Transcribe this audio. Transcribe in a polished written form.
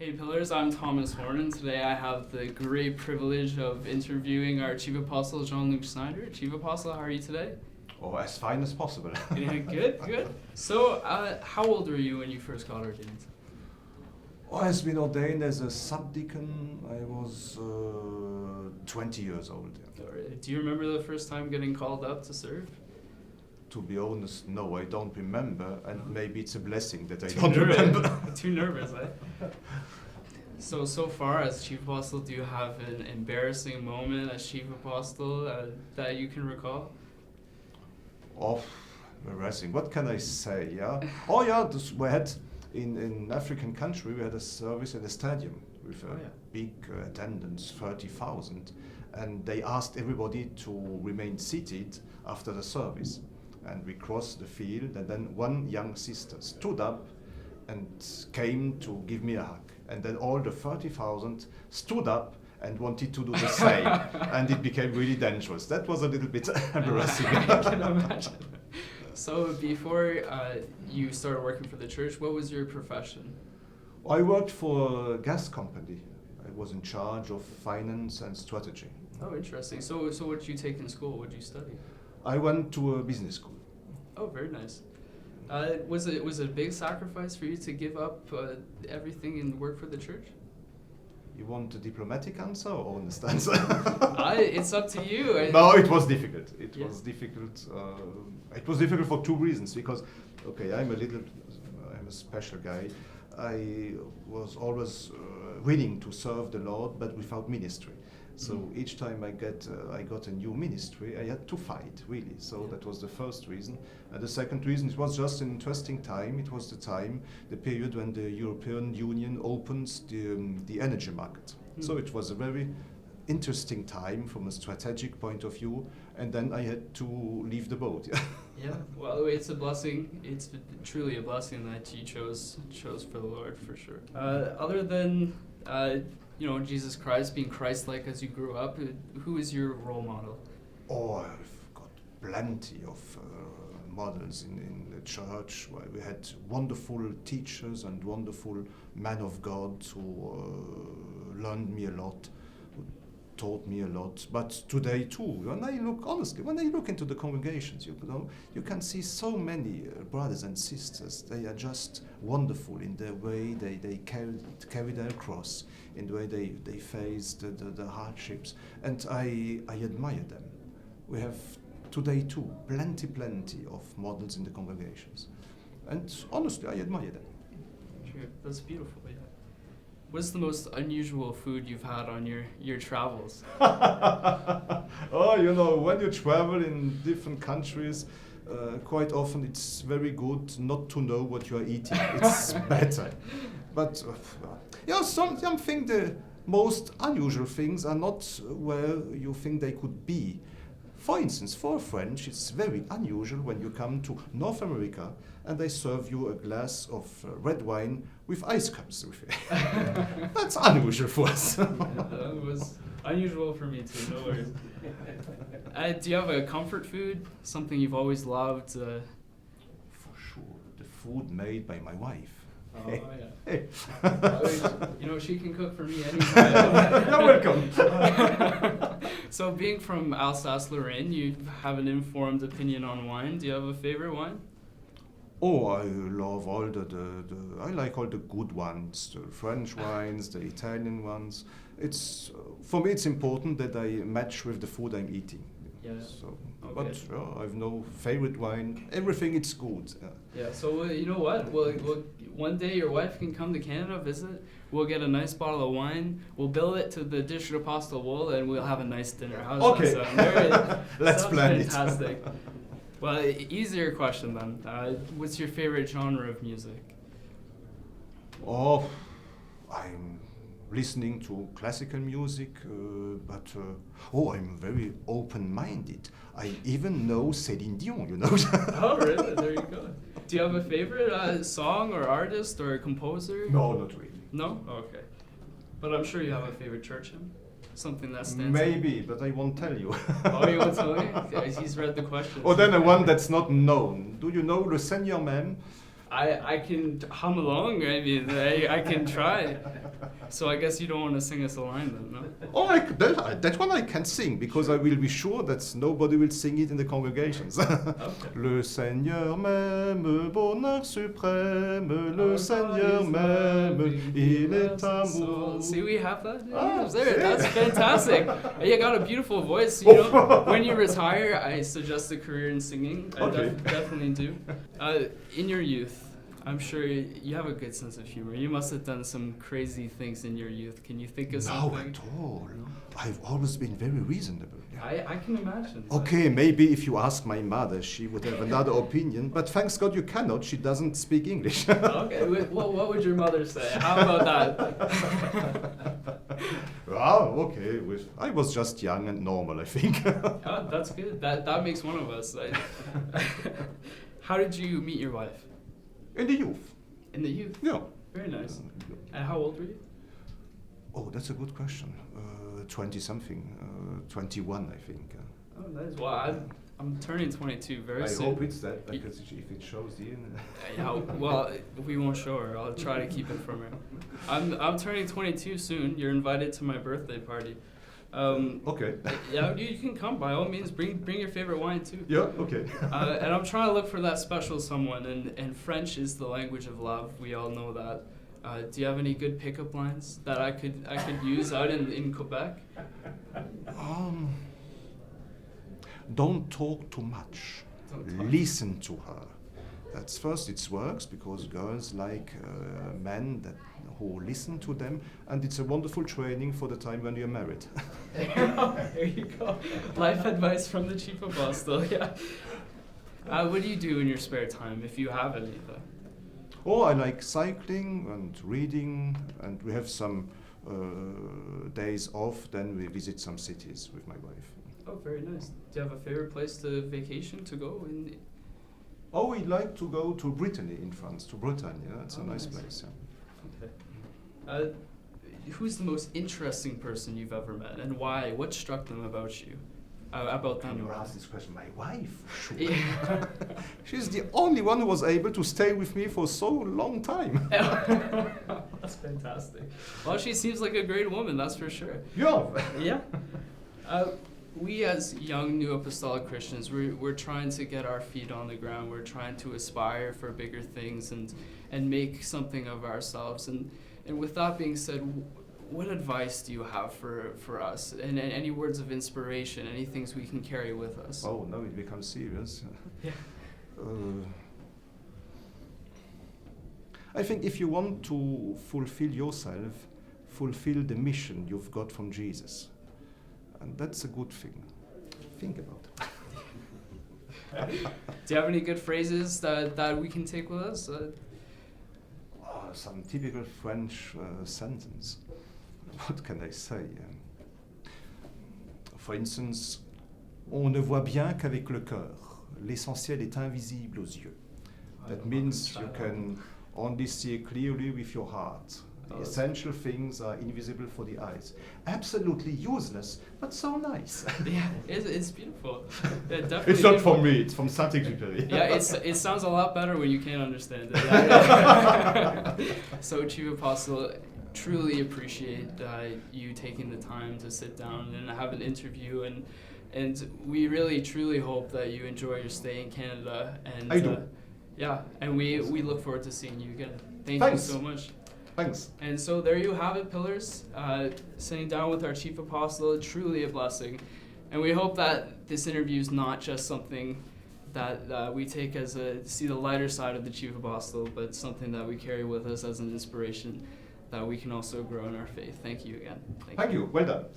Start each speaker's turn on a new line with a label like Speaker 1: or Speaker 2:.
Speaker 1: Hey Pillars, I'm Thomas Horn, and today I have the great privilege of interviewing our Chief Apostle Jean-Luc Schneider. Chief Apostle, how are you today?
Speaker 2: Oh, as fine as possible.
Speaker 1: Yeah, good. So, how old were you when you first got ordained?
Speaker 2: I was been ordained as a subdeacon. I was 20 years old. Yeah.
Speaker 1: Do you remember the first time getting called up to serve?
Speaker 2: To be honest, no, I don't remember, and maybe it's a blessing that I
Speaker 1: Too
Speaker 2: don't remember.
Speaker 1: Too nervous, eh? So far as Chief Apostle, do you have an embarrassing moment as Chief Apostle that you can recall?
Speaker 2: Oh, embarrassing. What can I say? Yeah. Oh, yeah. We had in African country. We had a service in a stadium with a big attendance, 30,000, and they asked everybody to remain seated after the service. And we crossed the field, and then one young sister stood up and came to give me a hug. And then all the 30,000 stood up and wanted to do the same. And it became really dangerous. That was a little bit embarrassing.
Speaker 1: I can imagine. So before you started working for the church, what was your profession?
Speaker 2: I worked for a gas company. I was in charge of finance and strategy.
Speaker 1: Oh, interesting. So what did you take in school? What did you study?
Speaker 2: I went to a business school.
Speaker 1: Oh, very nice. Was it a big sacrifice for you to give up everything and work for the church?
Speaker 2: You want a diplomatic answer or honest answer?
Speaker 1: It's up to you.
Speaker 2: No, it was difficult. It was difficult. It was difficult for two reasons. Because, okay, I'm a special guy. I was always willing to serve the Lord, but without ministry. So each time I got a new ministry, I had to fight, really. So that was the first reason. And the second reason, it was just an interesting time. It was the period when the European Union opens the energy market. So it was a very interesting time from a strategic point of view. And then I had to leave the boat.
Speaker 1: Yeah, well, it's a blessing. It's truly a blessing that you chose for the Lord, for sure. Other than Jesus Christ, being Christ-like as you grew up, who is your role model?
Speaker 2: Oh, I've got plenty of models in the church. Where we had wonderful teachers and wonderful men of God who learned me a lot, who taught me a lot. But today too, when I look into the congregations, you can see so many brothers and sisters. They are just wonderful in their way they carry their cross, in the way they face the hardships, and I admire them. We have today too plenty of models in the congregations, and honestly I admire them.
Speaker 1: Sure, that's beautiful. Yeah. What's the most unusual food you've had on your travels?
Speaker 2: Oh, when you travel in different countries, quite often it's very good not to know what you are eating. It's better. But something the most unusual things are not where you think they could be. For instance, for a French, it's very unusual when you come to North America and they serve you a glass of red wine with ice cups. That's unusual for us.
Speaker 1: That was unusual for me too, no worries. Do you have a comfort food? Something you've always loved?
Speaker 2: For sure, the food made by my wife.
Speaker 1: Oh, yeah. She can cook for me anytime.
Speaker 2: You're welcome.
Speaker 1: So being from Alsace-Lorraine, you have an informed opinion on wine. Do you have a favorite wine?
Speaker 2: Oh, I love all I like all the good ones, the French wines, the Italian ones. For me, it's important that I match with the food I'm eating.
Speaker 1: Yeah.
Speaker 2: So,
Speaker 1: okay.
Speaker 2: But I've no favorite wine. Everything it's good.
Speaker 1: Yeah. So you know what? We'll one day your wife can come to Canada, visit. We'll get a nice bottle of wine. We'll bill it to the District Apostle Wool, and we'll have a nice dinner. How's
Speaker 2: okay.
Speaker 1: That?
Speaker 2: Let's plan
Speaker 1: fantastic. It. Well, easier question then. What's your favorite genre of music?
Speaker 2: Oh, I'm listening to classical music, but I'm very open-minded. I even know Céline Dion,
Speaker 1: Oh, really? There you go. Do you have a favorite song or artist or composer?
Speaker 2: No, not really.
Speaker 1: No? Okay. But I'm sure you have a favorite church hymn? Something that stands
Speaker 2: Maybe, but I won't tell you.
Speaker 1: Oh, you won't tell me? He's read the question.
Speaker 2: Or then one that's not known. Do you know Le Seigneur même?
Speaker 1: I can hum along. I mean, I can try. So I guess you don't want to sing us a line then, no?
Speaker 2: Oh, that one I can sing, because I will be sure that nobody will sing it in the congregations.
Speaker 1: Okay.
Speaker 2: Le Seigneur m'aime, bonheur suprême, le Seigneur m'aime, il est amour.
Speaker 1: See, we have that.
Speaker 2: Ah,
Speaker 1: There.
Speaker 2: see?
Speaker 1: That's fantastic. You got a beautiful voice. You know, when you retire, I suggest a career in singing. I
Speaker 2: Okay.
Speaker 1: definitely do. In your youth, I'm sure you have a good sense of humor. You must have done some crazy things in your youth. Can you think of
Speaker 2: No,
Speaker 1: something?
Speaker 2: at all. I've always been very reasonable.
Speaker 1: I can imagine.
Speaker 2: Okay, maybe if you ask my mother, she would have another opinion, but thanks God you cannot. She doesn't speak English.
Speaker 1: Okay, well, what would your mother say? How about that?
Speaker 2: Oh, okay. I was just young and normal, I think.
Speaker 1: Oh, that's good. That makes one of us. How did you meet your wife?
Speaker 2: In the youth.
Speaker 1: In the youth?
Speaker 2: Yeah.
Speaker 1: Very nice. And how old were you?
Speaker 2: Oh, that's a good question. 20-something. 21, I think.
Speaker 1: Oh, nice. Well, I'm turning 22 very soon.
Speaker 2: I hope it's that, because if it shows the
Speaker 1: Yeah, well, we won't show her. I'll try to keep it from her. I'm turning 22 soon. You're invited to my birthday party.
Speaker 2: Okay.
Speaker 1: Yeah, you can come by all means. Bring your favorite wine too.
Speaker 2: Yeah, okay.
Speaker 1: And I'm trying to look for that special someone. And French is the language of love. We all know that. Do you have any good pickup lines that I could use out in Quebec?
Speaker 2: Don't talk too much. Listen to her. That's first, it works because girls like men who listen to them, and it's a wonderful training for the time when you're married.
Speaker 1: There you go. Life advice from the Chief Apostle. Yeah. What do you do in your spare time, if you have any?
Speaker 2: Oh, I like cycling and reading, and we have some days off. Then we visit some cities with my wife.
Speaker 1: Oh, very nice. Do you have a favorite place to vacation to go?
Speaker 2: Oh, we like to go to Brittany in France, to Bretagne. Yeah, it's a nice place. Yeah.
Speaker 1: Okay. Who's the most interesting person you've ever met, and why? What struck them about you? About them?
Speaker 2: Can you ask this question? My wife? Sure.
Speaker 1: Yeah.
Speaker 2: She's the only one who was able to stay with me for so long time.
Speaker 1: That's fantastic. Well, she seems like a great woman, that's for sure.
Speaker 2: Yeah.
Speaker 1: Yeah. We as young New Apostolic Christians, we're trying to get our feet on the ground. We're trying to aspire for bigger things and make something of ourselves. And with that being said, what advice do you have for us? And any words of inspiration, any things we can carry with us?
Speaker 2: Oh, now it becomes serious.
Speaker 1: Yeah.
Speaker 2: I think if you want to fulfill yourself, fulfill the mission you've got from Jesus. And that's a good thing. Think about it.
Speaker 1: Do you have any good phrases that we can take with us?
Speaker 2: Some typical French sentence. What can I say? For instance, on ne voit bien qu'avec le cœur. L'essentiel est invisible aux yeux. That means you can only see clearly with your heart. The essential things are invisible for the eyes. Absolutely useless, but so nice.
Speaker 1: Yeah, it's beautiful. Yeah, definitely.
Speaker 2: It's not from me, it's from Saint-Exupéry.
Speaker 1: Yeah, it sounds a lot better when you can't understand it. Yeah. So, Chief Apostle, truly appreciate you taking the time to sit down and have an interview, and we really truly hope that you enjoy your stay in Canada. And
Speaker 2: I do.
Speaker 1: Yeah, and we look forward to seeing you again. Thanks you so much.
Speaker 2: Thanks.
Speaker 1: And so there you have it, Pillars, sitting down with our Chief Apostle, truly a blessing. And we hope that this interview is not just something that we take as see the lighter side of the Chief Apostle, but something that we carry with us as an inspiration that we can also grow in our faith. Thank you again.
Speaker 2: Thank you. Well done.